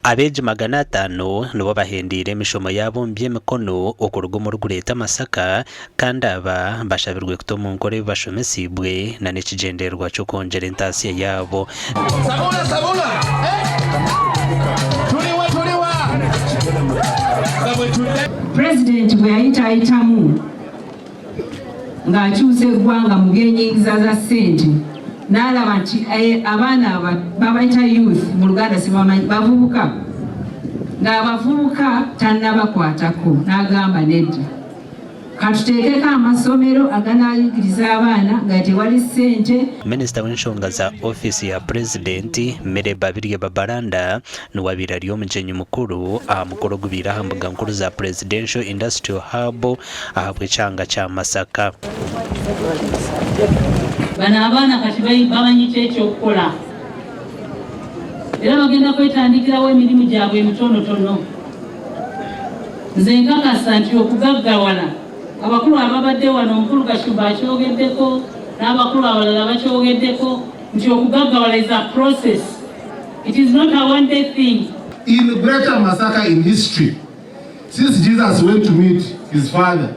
abeji 500 nibo bahendire emishomo yabo by'emikono okuruga mu Rugureta Masaka kandi aba bashabirwe kutoma nkore bashomesibwe na nekigenderwa cyo kongera entasiya yabo. Sabula President bwe yayitamu ng'akyusa eggwanga mu byenyingiza za ssente n'alaba nti abaana babayita youth mu Luganda sibamanyi bavubuka ng'abavubuka tannabakwatako n'agamba nedda katuteekeko amasomero aganaayigiriza abaana nga tewali ssente. Minisita w'enshonga za ofisi ya Presidenti Mere Babirye Babaranda niwabira ly'omugenyi mukuru aha mukoro gubira aha mbuga nkuru za Presidential Industrial Hub aha bw'ekyanga kya Masaka. Bano abaana kati bamanyi ekyokukola era bagenda kwetandikirawo emirimu gyabwe emitonotono. Nze nkakasa nti okugaggawala abakulu ababadde wano omukulu Kashuba akyogeddeko n'abakulu abalala bakyogeddeko nti okugaggawala is a process. It is not a one day thing. In Greater Masaka in history, since Jesus went to meet his father,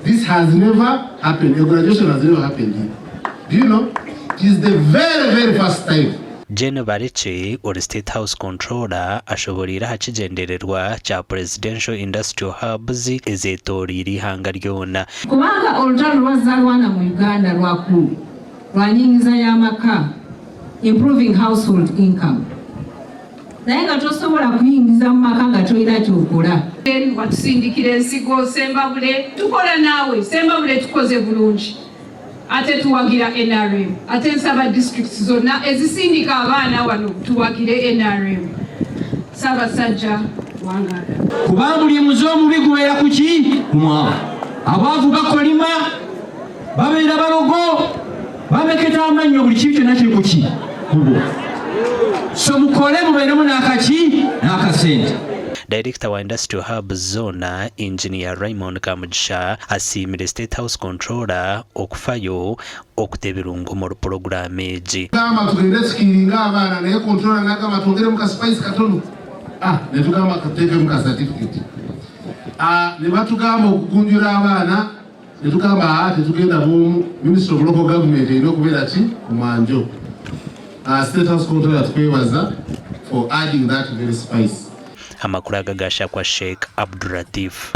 this has never happened. A graduation has never happened here. Do you know? It is the very first time. Jane Barichi or State House Controller ashoborira hakigendererwa kya Presidential Industrial Hubs ezetoriri hanga lyona. Kubanga olutalo lwazzalwana mu Uganda lwakulu lwanyingiza y'amaka, improving household income. Naye nga tosobola kuyingiza mu maka nga toyina kyokola. Watusindikira ensigo Sembabule tukola naawe Sembabule tukoze bulungi. Ate tuwagira NRM. Ate nsaba districts zonna ezisindika abaana wano tuwagire NRM. Ssaabasajja wangala. Kubambuli muzomu bigubeera kuki? Kumwa. Abaavu bakolima babeera balogo bameketa amannyo buli kitu kyonna kiri kuki? Kubo. So mukole mubeeremu n'akaki n'akasente. Director wa Industrial Hub Zona Engineer Raymond Kamugisha asimire State House Controller okufayo okutebirungo mu program eji. Kama tugende sikiringa abaana naye controller nakama tongere muka spice katono. Ne tugamba kateke muka certificate. Ne batugamba okugunjura abaana ne tugamba tetugenda mu Ministry of Local Government inokubeera ki kumanjo. State House Controller tukwebaza for adding that very spice. Amakuru agagasha kwa Sheikh Abdulatif.